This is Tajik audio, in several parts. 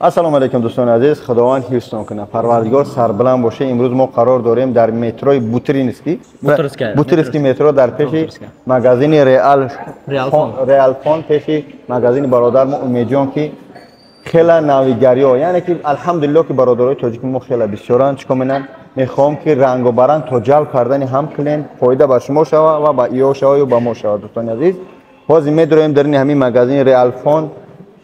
ассалому алайкум дӯстони азиз, худованд ҳифзтон кунад, парвардигор сарбуланд боша. имрӯз мо қарор дорем дар метрои Бутеринский метро дар пеши магазини Реалфон пеши магазини бародармо Умедҷон ки хела навигариҳо, яъне ки алҳамдулиллоҳ ки бародарои тоҷики мо хела бисёранд. чӣ ко менам мехоҳам ки рангобаранг то ҷалб кардани ҳам клиент фоида ба шумо шава ва ба ё шава ё ба мо шава. дӯстони азиз, ҳозир медорем дар ин ҳамин магазини Реалфон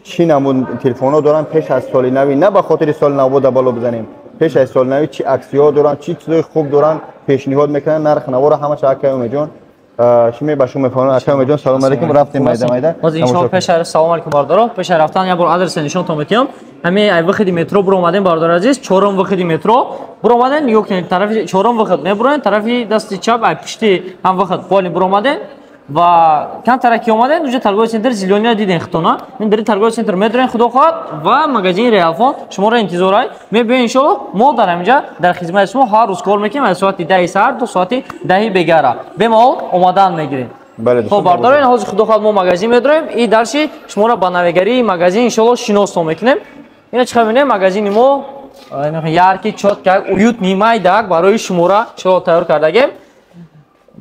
чӣ намуд телефонҳо доранд пеш аз соли навӣ, не ба хотири соли нав бода бало бизанем, пеш аз соли навӣ чӣ аксиҳо доранд, чӣ чизои хуб доранд, пешниҳод мекунанд, нарх навора ҳамаша. Ака Умедҷон шуме ба шумо мефаҳмонам. Ака Умедҷон салом алейкум. рафтем майда ҳозир иншоалло пешар салом алейкум бародаро. пешар рафтан як бор адресен нишонтон метиҳам. ҳамин ай виқиди метро буромадем бародар азиз, чорум виқиди метро буромадем. ёк тарафи чорум виқид мебуроен, тарафи дасти чап ай пишти ҳам виқид поли буромадем ва кам тараки омаден. уҷа торговый центр Зеленая диден хитона. мин дар торговый центр медорем худо хоҳад ва магазини Реалфон шуморо интизорай мебиён. иншоалло мо дар ҳаминҷа дар хизмати шумо ҳар рӯз кор мекунем аз соати 10 саҳар то соати 10 бегара бемол омадан мегирем. Хоб бардорен ҳозир худо хоҳад мо магазин медорем. и дарши шуморо ба навигарии магазин иншоалло шиносон мекунем. ина чӣ мебинем магазини мо ярки чотка уютни майдак барои шуморо иншоалло тайёр кардагем.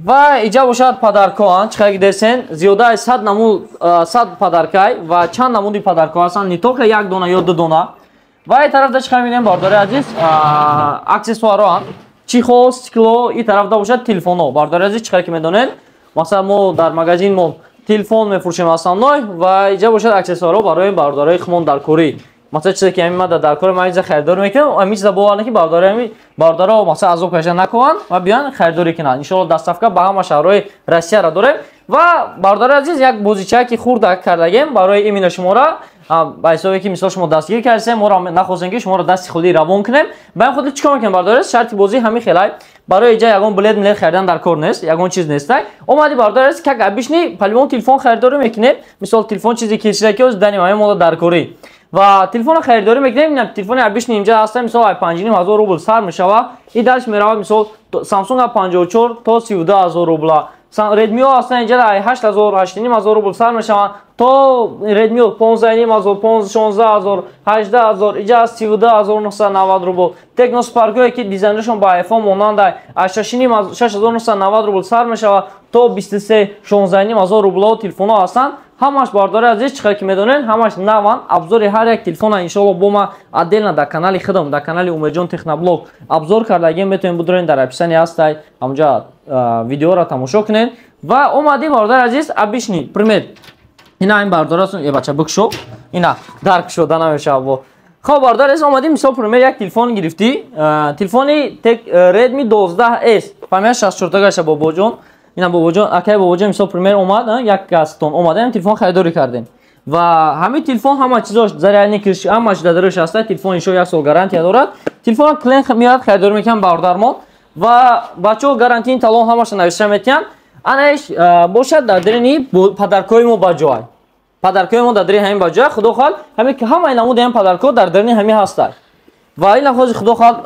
ва иҷа бошад падаркоан чиқаги десен зиёдаи 100 падаркай ва чанд намуди падарко ҳастанд, не толка як дона ё ду дона. ва ин тарафда чиқа мебинем бардори азиз аксессуароанд чихо стекло. ин тарафда бошад телефонҳо бардори азиз. чиқа ки медонед масалан мо дар магазин мо телефон мефурӯшем основной ва иҷа бошад аксессуаро барои бардораи хумон дар корӣ. масалан чизе ки ҳамин дар кори маҷиза харидорӣ мекунем, ҳамин чиза боварне ки бародаро масалан азоб каша накунанд ва биён харидорӣ кунанд. иншоалло дастафка ба ҳама шаҳрҳои Россияро дорем. ва бародари азиз як бозичае ки хурда кардагем барои именно шуморо ба ҳисобе ки мисол шумо дастгир кардем, моро нахостем ки шуморо дасти худи равон кунем. ба ин хотир чикор мекунем бародари шарти бозӣ ҳамин хелай барои иҷа ягон билет харидан дар кор нест, ягон чиз нестай. омади бародари азиз как обычный палевон телефон харидорӣ мекунем. мисол телефон чизе кисида ки данем ҳамин мода дар корӣ ва телефон харидорӣ мекунем. телефони обычный инҷа ҳаста мисол 5500 рубл сар мешава. ин дарш меравад мисол Samsung 54 то 32000 рубла. Redmi ҳастан инҷа 8000 8500 рубл сар мешаванд то Redmi 15500 16000 18000 иҷа 32990 рубл. Tecno Sparkое ки дизайнашон ба iPhone монанд 6990 рубл сар мешавад то 2316000 рубло телефонҳо ҳастанд. ҳамаш бардори азиз чиқа ки медонен ҳамаш наван обзори ҳар як телефона иншоалло бо ма отдельно дар канали худам дар канали Умедҷон техноблог обзор кардагем метавонед будорен дар описание ҳастай ҳамҷа видеоро тамошо кунед. ва омадем бардори азиз обычный пример ина ин бардорасон бача букшо ина дарк шуда намешава бо. хоб бардори азиз омадем мисол пример як телефон гирифтӣ телефони Redmi 12S фамия 64 гаша бобоҷон. ина бобоҷон акай бобоҷон мисол пример омад як гастон омадем телефон харидорӣ кардем ва ҳамин телефон ҳама чизош зарядни кирш ҳамаш дадараш ҳаста. телефон иншо як сол гарантия дорад. телефон клиент меояд харидорӣ мекунад бародармон ва бачаҳо гарантии талон ҳамаша нависта метиҳанд. анаиш бошад дар дарини падаркои мо ба ҷой падаркои мо дар дарини ҳамин ба ҷой худо хоҳад ҳамин ҳамаи намуди ҳамин падарко дар дарини ҳамин ҳастад. ва ин ҳозир худо хоҳад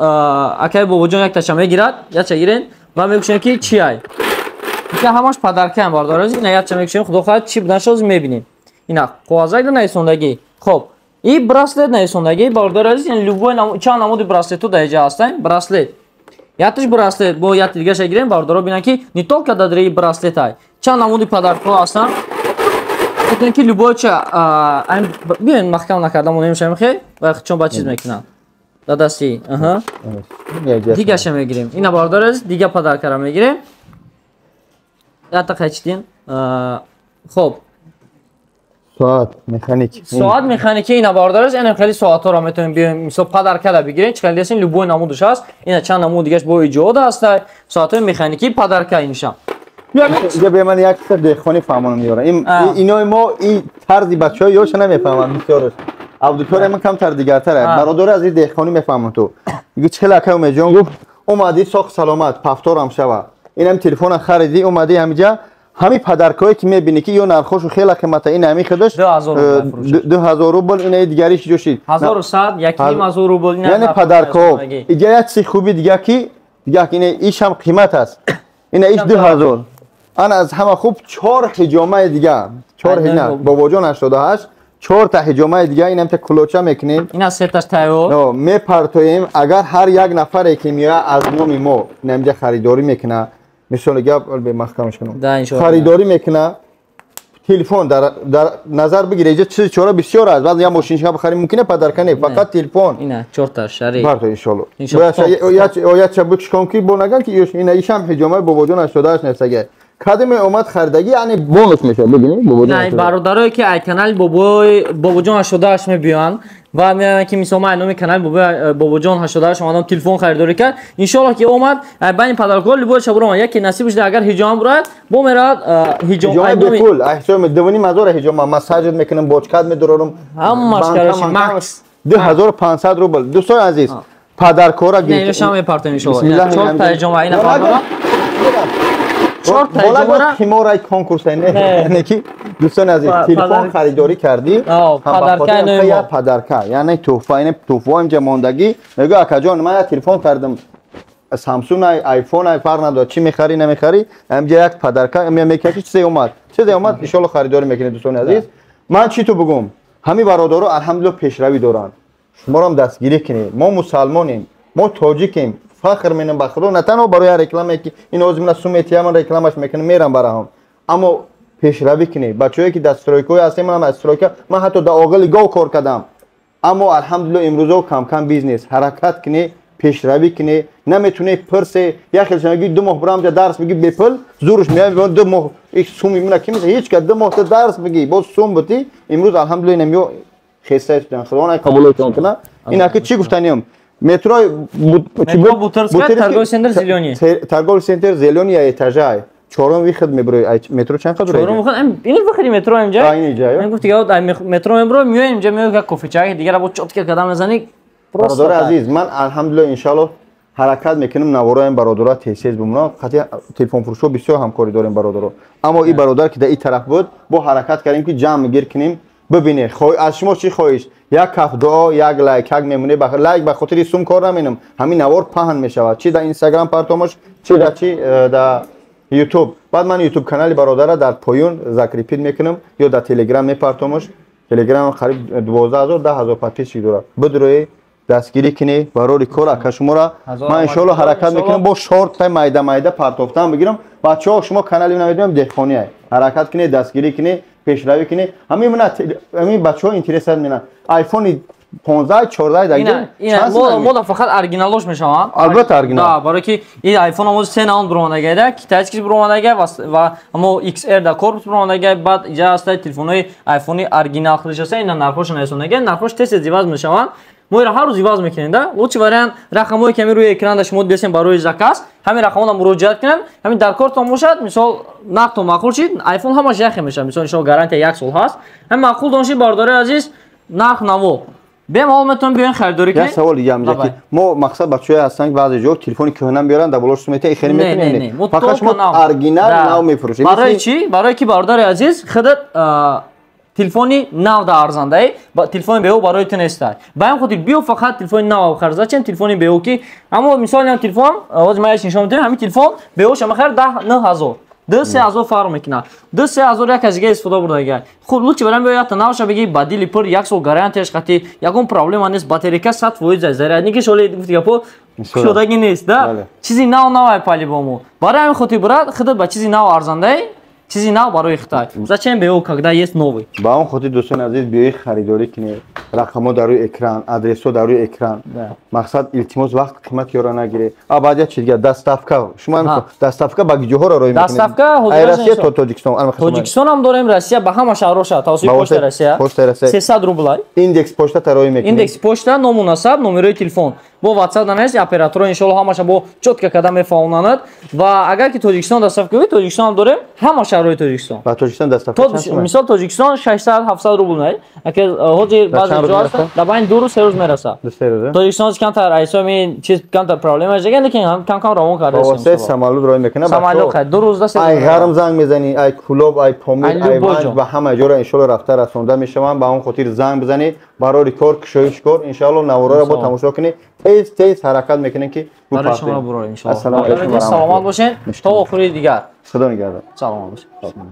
акай бобоҷон як таша мегирад якча гирен ва мекушем ки чи ай ҳамаш падаркаам бардор ина якча мекушем худо хоҳад чи будашоз мебинем. ина қоғазайда нависондагӣ. хоб и браслет нависондагӣ бардор азиз, яъне любой чанд намуди браслету дар иҷа ҳастанд. браслет ятиш браслет бо як дигаша гирем бардаро бинанд ки не толка дар дари браслет ай чанд намуди падарко ҳастанд. метавонед ки любой ча биёен маҳкам накардам немешавем хе ва чон ба чиз мекунам дар дасти дигаша мегирем. ина бардор азиз дига падаркаро мегирем. ятақачдин хоб соат механики ина бардораш ин хели соатҳоро метавонем биёем мисол падаркада бигирем чиқали десин любой намудаш ҳаст. ина чанд намуд дигаш бо иҷод ҳаста соатҳои механики падарка инша. иҷа бе ман як чиз дехони фаҳмонам меёрам. инои мо ин тарзи бачаҳо ёша намефаҳманд бисёраш аудитория ман камтар дигартар аст. бародори азиз дехони мефаҳманд ту иги чиқел ака Умедҷон гуфт омади сох саломат пафторам шава инам телефона хариди омади ҳамиҷа ҳамин падаркое ки мебинӣ ки ё нархошу хела қимата ин ҳамин худаш 2000 рубл ина дигари чӣ ҷошид 1100 1500 рубл яъне падарко. иҷа як чизи хуби дига ки ина иш ҳам қимат аст. ина иш 2000 ана аз ҳама хуб 4 ҳиҷомаи дига 4 бобоҷон 88 4 تا حجامه دیگه اینم تا کلوچه میکنیم اینا سه تاش تایو میپرتویم. اگر هر یک نفر که میاد از نام ما نمیده خریداری میکنه، مثال گپ به محکمش کنم خریداری میکنه، تلفن در نظر بگیره اینجا چیز چورا بسیار است. بعد یا ماشین شما بخریم ممکنه پدرکنه، فقط تلفن اینا 4 تا شری پرتو ان شاء الله یا چه بکشم که بونگان که اینا ایشم حجامه بابا جون 88 نفسه کدام اومد خریدگی یعنی بونوس میشه. ببینید بابا جون نه برادرایی که ای کانال بابا جون 88 میبیان و میگن که میسوما اینو کانال بابا جون 88 اومدن تلفن خریداری کرد ان شاء الله که اومد بین پدرکل بود شبرون یکی نصیب شده اگر حجام برات بو میراد حجام ای بکل احسان دوانی مزار حجام مساجد میکنم بوچکات میدرورم هم مشکلش ماکس 2500 روبل. دوستان عزیز پدرکورا نه شما میپرتین ان شاء الله 4 تا حجام اینا فهمیدم 4 تا حجام کیمورای کنکورس نه کی دوستان عزیز تلفن خریداری کردی پدرکا یعنی تحفه اینجا ماندگی میگه اکا جان من تلفن کردم سامسونگ آیفون فرق نداره چی میخری نمیخری اینجا یک پدرکا میگه چیزی اومد ان شاء الله خریداری میکنه. دوستان عزیز من چی تو بگم همین برادرها الحمدلله پیشروی دارن. شما هم دستگیری کنید. ما مسلمانیم، ما تاجیکیم، فخر می‌کنیم به خدا. نه تنها برای رکلامی که این اوزمون سومیتی هم رکلامش میکنه میرم برام، اما پیشروی کنید. بچه‌ای که دسترویکوی هستیم من هم استرویکا من حتی در آگل گاو کار کردم، اما الحمدلله امروز کم کم بیزنس حرکت کنی پیشروی کنی. نمیتونه پرس یا خیلی شما دو ماه برام درس بگی بپل زورش میاد دو ماه یک سوم میمونه که هیچ که دو ماه درس بگی باز سوم بودی. امروز الحمدلله نمیو خسته شدن خدا قبول کنه. اینا که چی گفتنیم مترو ترگول سنتر زیلونی ترگول سنتر زیلونی ایتاژای چهارم وی خدمت برای مترو چند قدر چهارم میخوام این بخری مترو اینجا من گفت دیگه مترو امرو میایم اینجا میایم کافی چای دیگه رو چوت که قدم بزنی. برادر عزیز من الحمدلله ان شاء الله حرکت میکنم نوارای برادرها تیسیز بمونم. خاطر تلفن فروشو بسیار همکاری داریم برادرها، اما این برادر که در این طرف بود با حرکت کردیم که جمع گیر کنیم. ببینید از شما چی خواهش یک کف دعا یک لایک یک میمونه لایک به خاطر سوم کار نمینم همین نوار پهن میشود چی در اینستاگرام پرتومش چی در یوتیوب. بعد من یوتیوب کانال برادر در پایون ذکر پیل میکنم یا در تلگرام میپرتومش. تلگرام قریب 12000 10000 پاتیشی داره. بدروی دستگیری کنی برای کار اکا شما را من ان شاء الله حرکت میکنم با شورت مایده پرتوفتن بگیرم. بچه‌ها شما کانالی نمیدونم دهخانی حرکت کنی دستگیری کنی پیشروی کنی. همین بچه‌ها اینترست میشن آیفون 15 14 دیگه اینا فقط اورجینالش میشن. البته اورجینال برای که این آیفون همون 3 نام برونده گه که تاچ برونده و همو ایکس ار دا کورپس برونده گه. بعد اینجا است تلفن‌های آیفون اورجینال خودش اینا نرخش نشونه گه نرخش تست زیواز میشن. ما هر روز زیواز میکنین دا لطفی وارن رقمایی که روی اکران داشت مود بسیم برای زکاس همین رقم‌ها رو مراجعه کنن. همین در کارتون باشد مثال نقد و معقول شید آیفون همش یخ میشه مثلا شما گارانتی یک سال هست هم معقول دانشی باردار عزیز نرخ نوو بهم حالتون بیان خریداری کنید. یه سوال دیگه هم که ما مقصد بچه‌ها هستن که بعضی جا تلفن کهنه بیارن دبلش سمیته خیلی میکنن فقط شما اورجینال نو میفروشید. برای چی؟ برای کی باردار عزیز خودت تلفنی نو در ارزنده با تلفن به او برای تو نیست. باید خودت بیو فقط تلفن نو خرج چند تلفنی به او کی اما مثلا هم تلفن آواز مایش نشون میده همین تلفن به او شما خیر 10000 3000 فرق میکنه. 3000 یک از دیگه استفاده برده. خب لطفا برام بیاید تا نوش بگی بدیلی پر یک سال گارانتیش خاطی یکم پرابلم نیست باتری که 100 فویز زره نیکی شولی گفتی پو شدگی نیست ده چیزی نو پالی بامو برای همین خاطر برات خودت با چیزی نو ارزنده چیزی نو برای خطای зачем به او когда есть новый با اون خاطر دوستان عزیز بیاید خریداری کنید. رقم‌ها در روی اکران آدرس‌ها در روی اکران مقصد التماس وقت قیمت یورا نگیره. بعد چیز دیگه دستافکا شما دستافکا با گیجوها رو روی میکنید. دستافکا روسیه تا تاجیکستان هم داریم روسیه با همه شهرش توسط پشت روسیه 300 روبل ایندکس پشت تا روی میکنید. ایندکس پشت نامناسب نمره تلفن با واتساپ دانست اپراتور ان شاء الله همش با چوتکه قدم میفهمند و اگر که تاجیکستان دستافکا تاجیکستان هم داریم همه شهرهای تاجیکستان با تاجیکستان دستافکا مثال تاجیکستان 600 700 روبل نه اگه حاجی بعضی جا هست دباین 2 روز 3 روز میرسه. تاجیکستان کمتر ایسامی چیز کمتر پرابلم است دیگه لیکن هم کم کم روان کرده است. واسه سمالود روی میکنه سمالود 2 روز دست ای گرم زنگ میزنی ای کلوب ای پامید ای وانج و همه جا را ان شاء الله رفته رسونده میشوم. با اون خاطر زنگ بزنی برای ریکورد کشویش کن ان شاء الله نوارا رو با تماشا کنی تیز حرکت میکنین که برای شما برای ان شاء الله. السلام علیکم سلامت باشین تا آخری دیگر. خدا نگهدار. سلامت باشین.